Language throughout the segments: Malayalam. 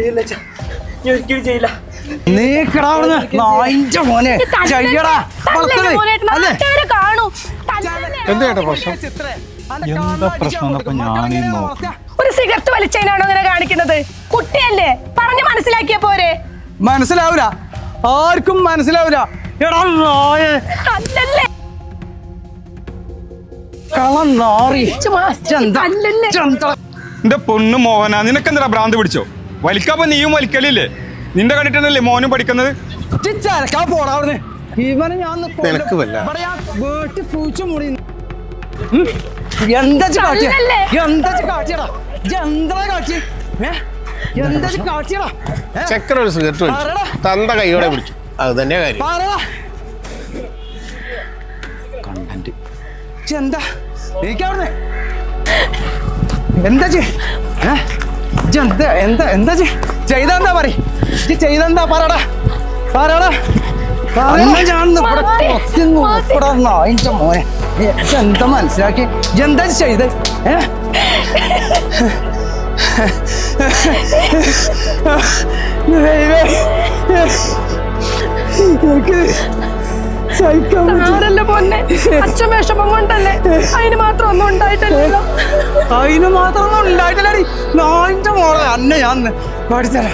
ചെയ്യില്ല ഞാൻ ഒരിക്കലും ചെയ്യില്ല. എന്താ പ്രശ്നം? എന്താ പ്രശ്നം? ഒരു സിഗരറ്റ് വലിച്ചതിനാണോ ഇങ്ങനെ കാണിക്കുന്നത്? കുട്ടിയല്ലേ, പറഞ്ഞു മനസ്സിലാക്കിയ പോരെ. മനസ്സിലാവൂല, ആർക്കും മനസ്സിലാവൂല. എന്റെ പൊണ്ണു മോഹന, നിനക്കെന്താ ഭ്രാന്ത് പിടിച്ചോ? വലിക്കാപ്പോ നീയും വലിക്കലില്ലേ? നിന്റെ കണ്ടിട്ടല്ലേ മോനും പഠിക്കുന്നത്? ചെക്കൻ ഒരു സിഗരറ്റ് വലിച്ചു, തന്ത കൈയോടെ പിടിച്ചു. അത് തന്നെയാ കാര്യം. കണ്ടന്റ് എന്താ എനിക്കവിടുന്ന് എന്താ എന്താ ചെയ്തെന്താ ചെയ്തെന്താ പറടാ പറടാ. മോനെ എന്താ മനസ്സിലാക്കി എന്താ ചെയ്ത്? പൊന്നെ അച്ഛൻ വിഷമം കൊണ്ടല്ലേ, അതിന് മാത്രം ഒന്നും ഉണ്ടായിട്ടല്ലോ. അതിന് മാത്രം ഒന്നും ഉണ്ടായിട്ടില്ലടി. നായിന്റെ മോളെ അന്നെ ഞാൻ പഠിച്ചരാ.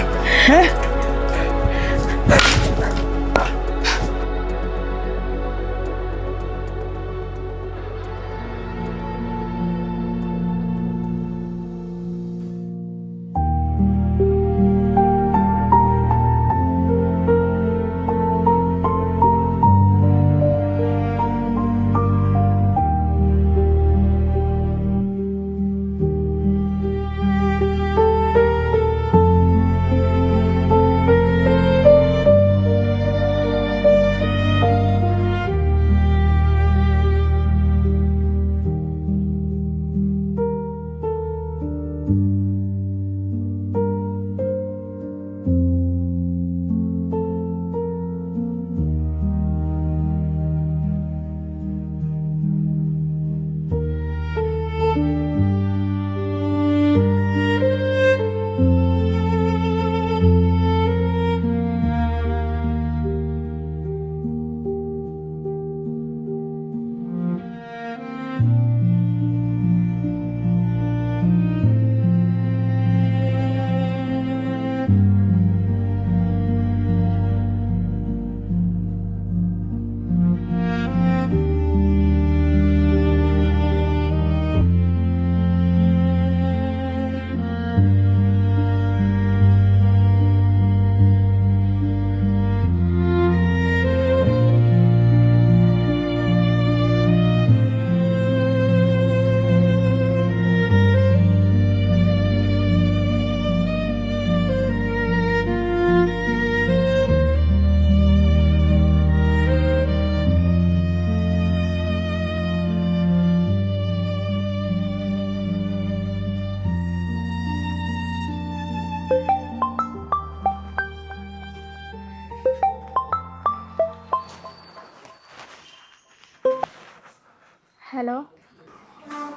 ഹലോ,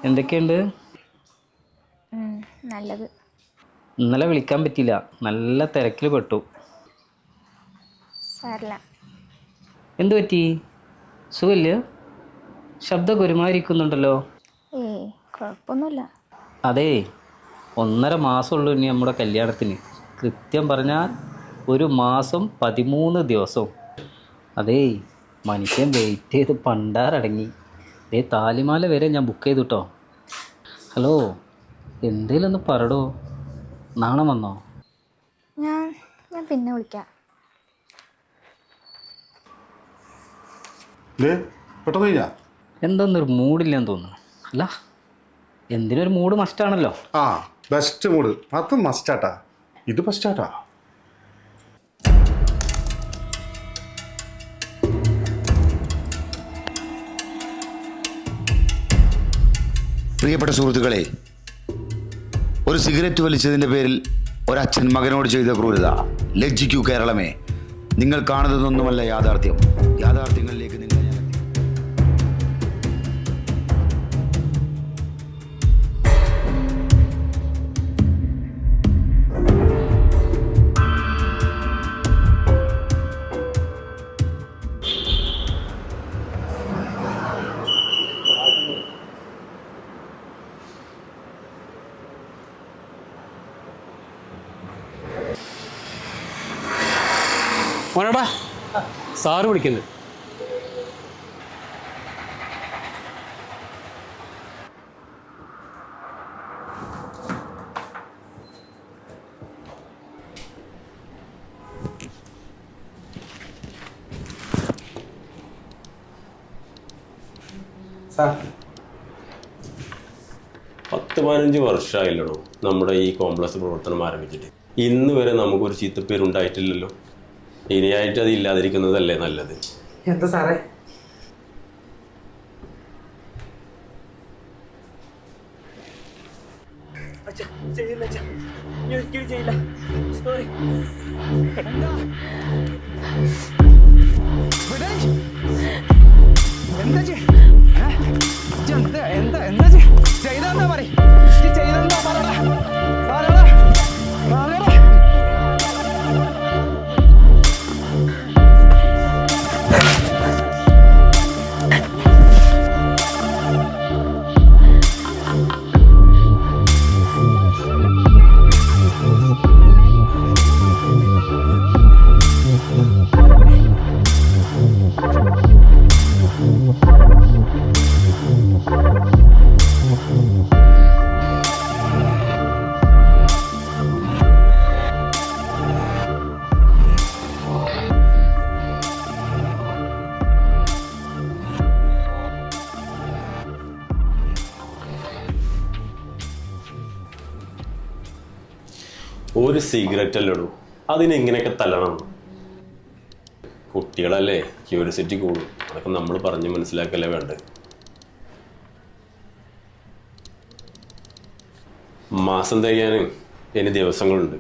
എന്തൊക്കെയുണ്ട്? നല്ലത്. ഇന്നലെ വിളിക്കാൻ പറ്റിയില്ല, നല്ല തിരക്കിൽ പെട്ടു. സാരില്ല. എന്തു പറ്റി? സുഖമില്ല? ശബ്ദമൊക്കെ ഒരുമാതിരിക്കുന്നുണ്ടല്ലോ. കുഴപ്പമൊന്നുമില്ല. അതേ, 1.5 മാസമുള്ളൂ ഇനി നമ്മുടെ കല്യാണത്തിന്. കൃത്യം പറഞ്ഞാൽ 1 മാസം 13 ദിവസവും. അതേ, മനുഷ്യൻ വെയിറ്റ് ചെയ്ത് പണ്ടാരടങ്ങി. ദേ താലിമാല വരെ ഞാൻ ബുക്ക് ചെയ്തു കേട്ടോ. ഹലോ, എന്തേലും ഒന്ന് പറടോ. നാണം വന്നോ? ഞാൻ പിന്നെ വിളിക്കാം. എന്തൊന്നൊരു മൂഡില്ലെന്ന് തോന്നുന്നു. അല്ല, എന്തിനൊരു മൂഡ് മസ്റ്റാണല്ലോ. ബെസ്റ്റ് മൂഡ് അത് മസ്റ്റാട്ടാ. ഇത് മസ്റ്റാട്ടാ. പ്രിയപ്പെട്ട സുഹൃത്തുക്കളെ, ഒരു സിഗരറ്റ് വലിച്ചതിൻ്റെ പേരിൽ ഒരച്ഛൻ മകനോട് ചെയ്ത ക്രൂരത. ലജ്ജിക്കൂ കേരളമേ, നിങ്ങൾ കാണുന്നതൊന്നുമല്ല യാഥാർത്ഥ്യം. യാഥാർത്ഥ്യങ്ങളിലേക്ക് നിങ്ങൾ മോനടാ സാറ് വിളിക്കുന്നത്. സാർ 10-15 വർഷമായില്ലടോ നമ്മുടെ ഈ കോംപ്ലക്സ് പ്രവർത്തനം ആരംഭിച്ചിട്ട്. ഇന്ന് വരെ നമുക്കൊരു ചീത്തപ്പേരുണ്ടായിട്ടില്ലല്ലോ. ഇനിയായിട്ട് അത് ഇല്ലാതിരിക്കുന്നതല്ലേ നല്ലത്. എന്താ സാറേ? ചെയ്തെന്താ പറ ചെയ്തെന്താ പറയടാ. ഒരു സിഗരറ്റ് അല്ലടോ, അതിനെങ്ങനെയൊക്കെ തല്ലണം. കുട്ടികളല്ലേ, ക്യൂരിയോസിറ്റി കൂടും. അതൊക്കെ നമ്മൾ പറഞ്ഞ് മനസ്സിലാക്കല്ലേ വേണ്ടത്. മാസം തികയാനും ഇനി ദിവസങ്ങളുണ്ട്.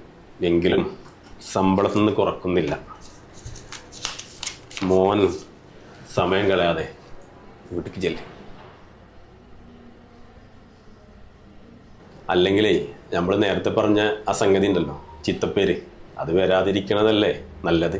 എങ്കിലും ശമ്പളത്തിൽ നിന്ന് കുറക്കുന്നില്ല. മോൻ സമയം കളയാതെ വീട്ടിലേക്ക് ചെല്ല്. അല്ലെങ്കിലേ നമ്മൾ നേരത്തെ പറഞ്ഞ ആ സംഗതി ഉണ്ടല്ലോ, ചിത്തപ്പേര്, അത് വരാതിരിക്കണതല്ലേ നല്ലത്.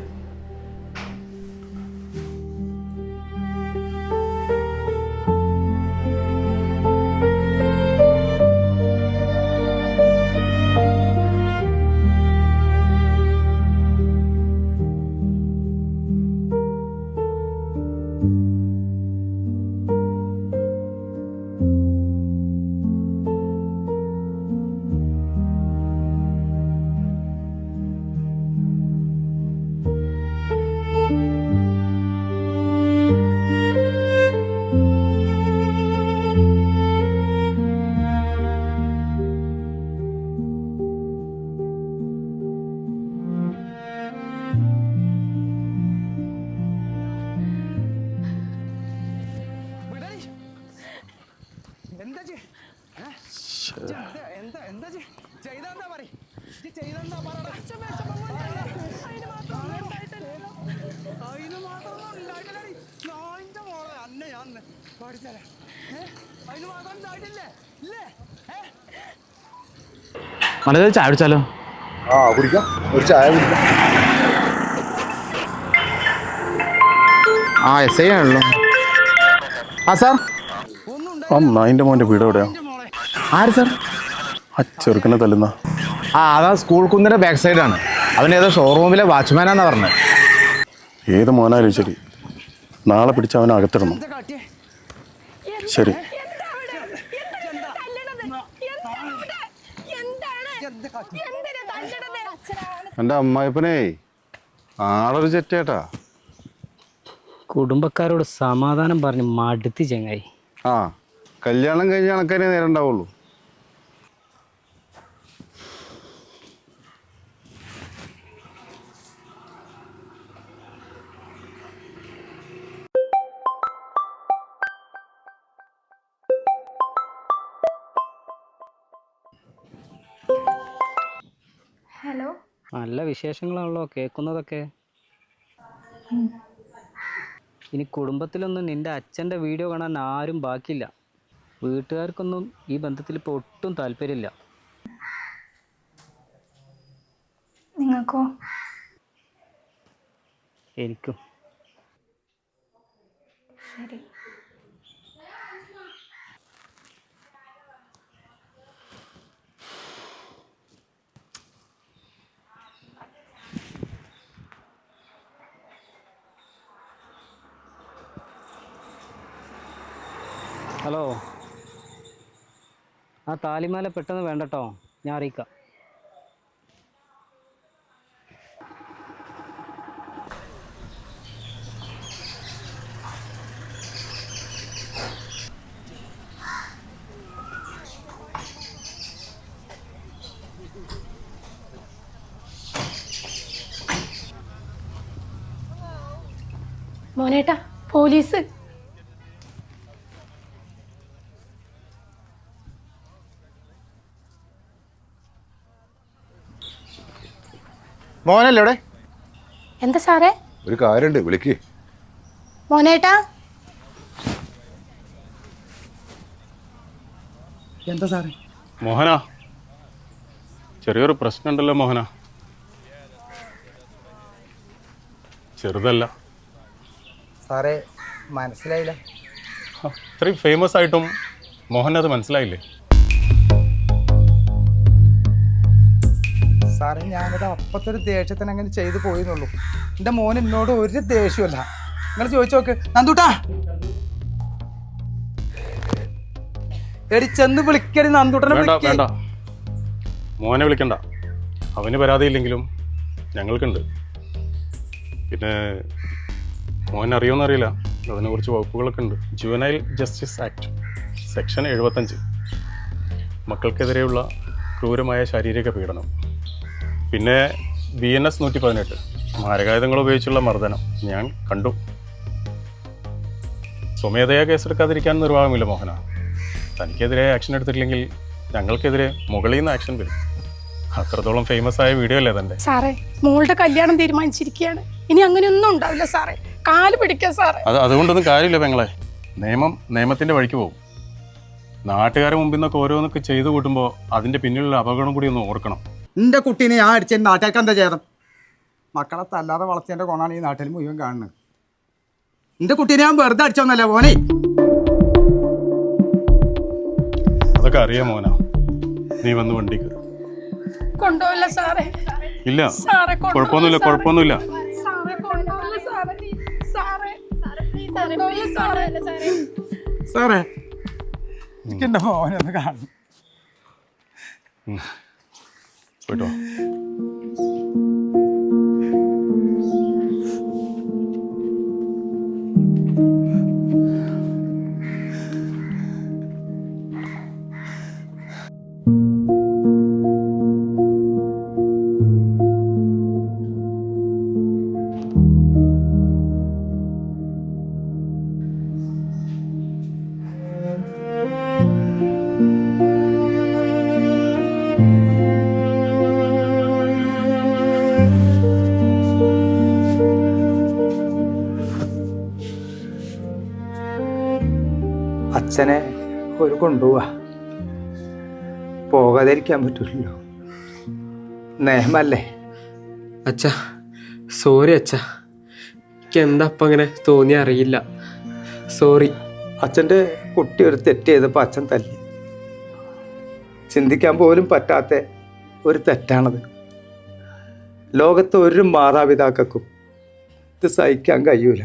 മനസ്സിൽ ചായ കുടിച്ചാലോ? കുടിക്കാം, ഒരു ചായ കുടിക്കാം. എസ് ഐ ആണല്ലോ. സാർ, നായിൻ്റെ മോൻ്റെ വീട് എവിടെയാ? ആര് സാർ? ആ ചെറുക്കനെ തല്ലുന്ന. അതാ സ്കൂൾ കുന്നിൻ്റെ ബാക്ക് സൈഡാണ്. അവൻ ഏതോ ഷോറൂമിലെ വാച്ച്മാനാന്നാ പറഞ്ഞത്. ഏത് മോനായാലും ശരി, നാളെ പിടിച്ച് അവനെ അകത്തിടണം. ശരി. എൻ്റെ അമ്മായിപ്പനേ ആളൊരു ചെറ്റേട്ടാ. കുടുംബക്കാരോട് സമാധാനം പറഞ്ഞ് മടുത്തി ചങ്ങായി. കല്യാണം കഴിഞ്ഞ കണക്കാനേ നേരം ഉണ്ടാവുള്ളൂ. ഹലോ. നല്ല വിശേഷങ്ങളാണല്ലോ കേൾക്കുന്നതൊക്കെ. ഇനി കുടുംബത്തിലൊന്നും നിന്റെ അച്ഛൻ്റെ വീഡിയോ കാണാൻ ആരും ബാക്കിയില്ല. വീട്ടുകാർക്കൊന്നും ഈ ബന്ധത്തിൽ ഇപ്പോൾ ഒട്ടും താല്പര്യമില്ല. നിങ്ങൾക്കോ? എനിക്കും. ശരി. ഹലോ, ആ താലിമാല പെട്ടെന്ന് വേണ്ടട്ടോ, ഞാൻ അറിയിക്കാം. മോനേട്ടാ, പോലീസ്. മോനല്ലേ ഇവിടെ? എന്താ സാറേ? ഒരു കാര്യമുണ്ട്, വിളിക്ക്. മോനേട്ടാ. എന്താ സാറേ? മോഹന, ചെറിയൊരു പ്രശ്നമുണ്ടല്ലോ മോഹന. ചെറുതല്ല സാറേ, മനസ്സിലായില്ല. ഇത്രയും ഫേമസ് ആയിട്ടും മോഹൻ അത് മനസ്സിലായില്ലേ? സാറേ, ഞാനത് അപ്പത്തെ ഒരു ദേഷ്യത്തിന് അങ്ങനെ ചെയ്തു പോയെന്നുള്ളൂ. എൻ്റെ മോൻ എന്നോട് ഒരു ദേഷ്യമല്ല. നിങ്ങൾ ചോദിച്ചു നോക്ക്. നന്ദൂട്ടാ, എടി ചെന്ന് വിളിക്കടി നന്ദൂട്ടനെ. വേണ്ട, മോനെ വിളിക്കണ്ട. അവന് പരാതിയില്ലെങ്കിലും ഞങ്ങൾക്കുണ്ട്. പിന്നെ മോൻ അറിയുമെന്നറിയില്ല, അതിനെ കുറിച്ച് വകുപ്പുകളൊക്കെ ഉണ്ട്. ജുവനൈൽ ജസ്റ്റിസ് ആക്ട് സെക്ഷൻ 75, മക്കൾക്കെതിരെയുള്ള ക്രൂരമായ ശാരീരിക പീഡനം. പിന്നെ BNS 118, മാരകായുധങ്ങൾ ഉപയോഗിച്ചുള്ള മർദ്ദനം ഞാൻ കണ്ടു. സ്വമേധയാ കേസെടുക്കാതിരിക്കാൻ നിർവാഹമില്ല മോഹന. തനിക്കെതിരെ ആക്ഷൻ എടുത്തിട്ടില്ലെങ്കിൽ ഞങ്ങൾക്കെതിരെ മുകളിൽ നിന്ന് ആക്ഷൻ വരും. അത്രത്തോളം ഫേമസ് ആയ വീഡിയോ അല്ലേ തൻ്റെ? സാറേ, മോളുടെ കല്യാണം തീരുമാനിച്ചിരിക്കുകയാണ്. ഇനി അങ്ങനെയൊന്നും ഉണ്ടാവില്ല സാറേ. കാല് പിടിക്കാം സാറേ. അതുകൊണ്ടൊന്നും കാര്യമില്ല പെങ്ങളെ. നിയമത്തിൻ്റെ വഴിക്ക് പോകും. നാട്ടുകാരെ മുമ്പിൽ നിന്നൊക്കെ ഓരോന്നൊക്കെ ചെയ്തു കൂട്ടുമ്പോൾ അതിൻ്റെ പിന്നിലുള്ള അപകടം കൂടി ഒന്ന് ഓർക്കണം. എൻ്റെ കുട്ടീനെ ഞാൻ അടിച്ചതിന് നാട്ടുകാർക്ക് എന്താ ചെയ്തം? മക്കളെ തല്ലാതെ വളർത്തിയതിൻ്റെ ഗുണമാണ് ഈ നാട്ടിൽ മുഴുവൻ കാണുന്നത്. എൻ്റെ കുട്ടീനെ ഞാൻ വെറുതെ അടിച്ചോന്നല്ല മോനെ. അതൊക്കെ അറിയാം മോന. നീ വന്ന് വണ്ടി കയറും. കൊണ്ടുപോയില്ല സാറേ. ഇല്ല, സാറേ കുഴപ്പമൊന്നുമില്ല. സാറേ കൊണ്ടുപോയില്ല സാറേ. സാറേ, എനിക്ക് എൻ്റെ മോനെ ഒന്ന് കാണണം. പോയിട്ടോ. അച്ഛനെ ഒരു കൊണ്ടുപോവാ, പോകാതിരിക്കാൻ പറ്റില്ലല്ലോ. നിയമല്ലേ. അച്ഛാ, സോറി അച്ഛാ. എനിക്ക് എന്താ അപ്പം അങ്ങനെ തോന്നി അറിയില്ല. സോറി. അച്ഛൻ്റെ കുട്ടി ഒരു തെറ്റ് ചെയ്തപ്പോൾ അച്ഛൻ തല്ലി. ചിന്തിക്കാൻ പോലും പറ്റാത്ത ഒരു തെറ്റാണത്. ലോകത്ത് ഒരു മാതാപിതാക്കൾക്കും ഇത് സഹിക്കാൻ കഴിയൂല.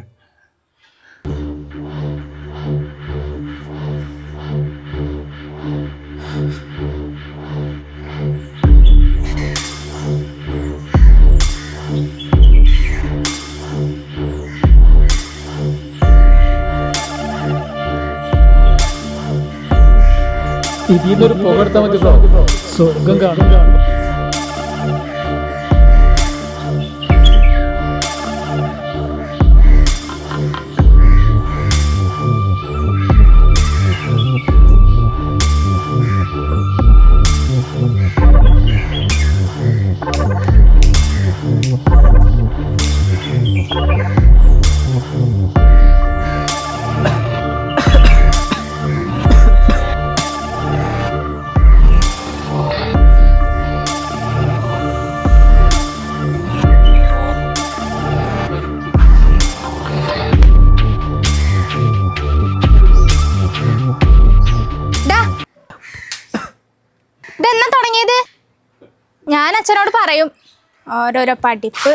ഇതിന്നൊരു പുകഴ്ത്താൻ മതി ബ്രോ, സ്വർഗം കാണും. ഇതെന്നാ തുടങ്ങിയത്? ഞാൻ അച്ഛനോട് പറയും ഓരോരോ പഠിപ്പ്.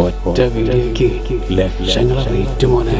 ഒറ്റ വീഡിയോക്ക് ലക്ഷങ്ങളെ റേറ്റ് മോനെ.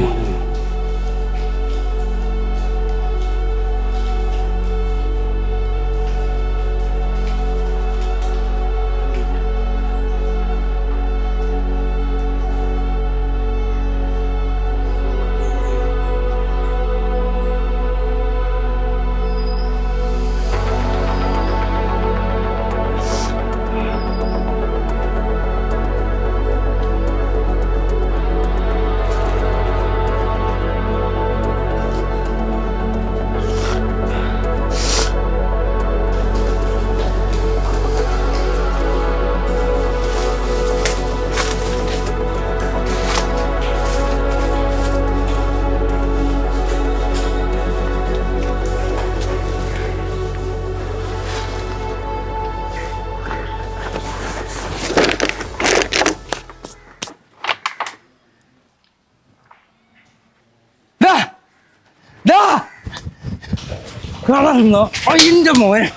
അതിന്റെ മോനെ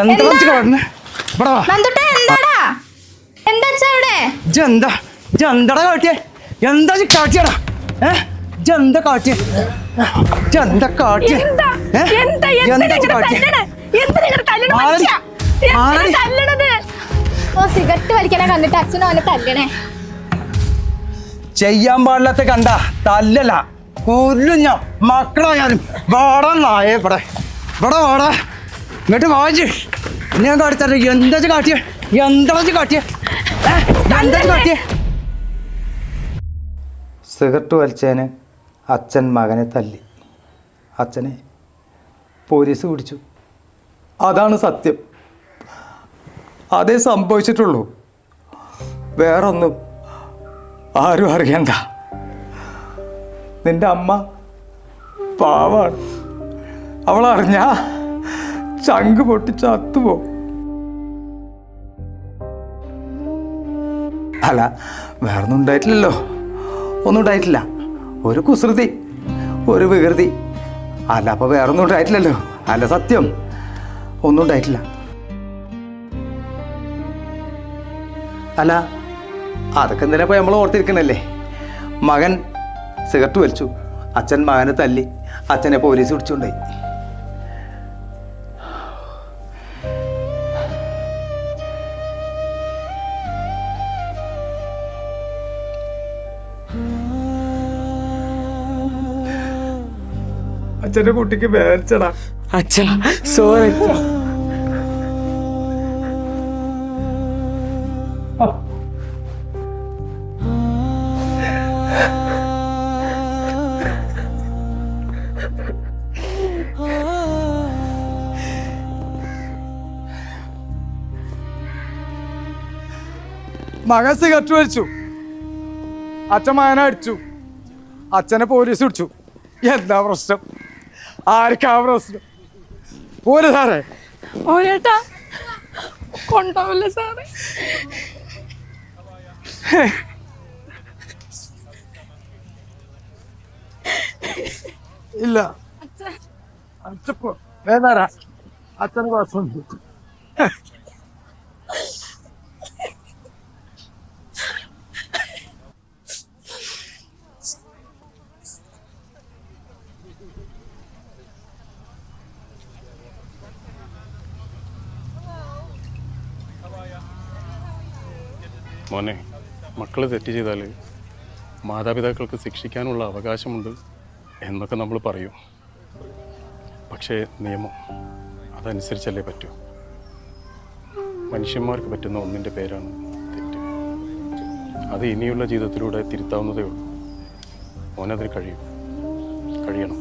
എന്താ പറഞ്ഞേ? ഇവിടെ വാ. നന്ദുട്ടാ, എന്താടാ? എന്താച്ചാ ഇവിടെ? എന്താടാ കാട്ടിയേ? എന്താ കാട്ടിയടാ? എന്താ കാട്ടിയേ? എന്താ കാട്ടിയേ? ഓ, സിഗരറ്റ് വലിക്കണ കണ്ടിട്ട് അച്ഛനും അവനെ തല്ലണേ. ചെയ്യാൻ പാടില്ലാത്ത കണ്ട തല്ലല്ല കൊല്ലും ഞാൻ മക്കളായാലും. വാടാ നായേ, ഇവിടെ വാടാ, ഇങ്ങോട്ട് വാജ്. ഞാൻ കാട്ടിത്തര. എന്താ കാട്ടിയേ? എന്താ കാട്ടിയേ? എന്താ കാട്ടിയേ? സിഗരറ്റ് വലിച്ചതിന് അച്ഛൻ മകനെ തല്ലി. അച്ഛനെ പോലീസ് പിടിച്ചു. അതാണ് സത്യം. അതേ സംഭവിച്ചിട്ടുള്ളൂ. വേറൊന്നും ആരും അറിയണ്ട. നിന്റെ അമ്മ പാവാണ്. അവളറിഞ്ഞാ ചങ്ക് പൊട്ടി ചത്തുപോകും. അല്ല, വേറൊന്നും ഉണ്ടായിട്ടില്ലല്ലോ. ഒന്നും ഉണ്ടായിട്ടില്ല. ഒരു കുസൃതി, ഒരു വികൃതി. അല്ല, അപ്പോൾ വേറൊന്നും ഉണ്ടായിട്ടില്ലല്ലോ. അല്ല, സത്യം ഒന്നും ഉണ്ടായിട്ടില്ല. അല്ല, അതൊക്കെ എന്തിനാ ഇപ്പോൾ നമ്മൾ ഓർത്തിരിക്കണല്ലേ? മകൻ സിഗരറ്റ് വലിച്ചു, അച്ഛൻ മകനെ തല്ലി, അച്ഛനെ പോലീസ് പിടിച്ചുകൊണ്ടായി. അച്ഛൻ്റെ കുട്ടിക്ക് വേർച്ചടാ. അച്ഛാ, സോറി. മകൻ സിഗരറ്റ് വലിച്ചു, അച്ഛൻ മകനെ അടിച്ചു, അച്ഛനെ പോലീസ് പിടിച്ചു. എന്താ പ്രശ്നം? ആർക്കാ പ്രശ്നം? പോലെ സാറേ, ഓരേട്ടാ കൊണ്ടാവില്ല സാറേ. ഇല്ല, അച്ഛപ്പോ വേദാരാ അച്ഛന് കുഴപ്പമുണ്ട്. മോനെ, മക്കൾ തെറ്റ് ചെയ്താൽ മാതാപിതാക്കൾക്ക് ശിക്ഷിക്കാനുള്ള അവകാശമുണ്ട് എന്നൊക്കെ നമ്മൾ പറയും. പക്ഷേ നിയമം അതനുസരിച്ചല്ലേ പറ്റൂ. മനുഷ്യന്മാർക്ക് പറ്റുന്ന ഒന്നിൻ്റെ പേരാണ് തെറ്റ്. അത് ഇനിയുള്ള ജീവിതത്തിലൂടെ തിരുത്താവുന്നതേ ഉള്ളൂ. മോനതിന് കഴിയണം.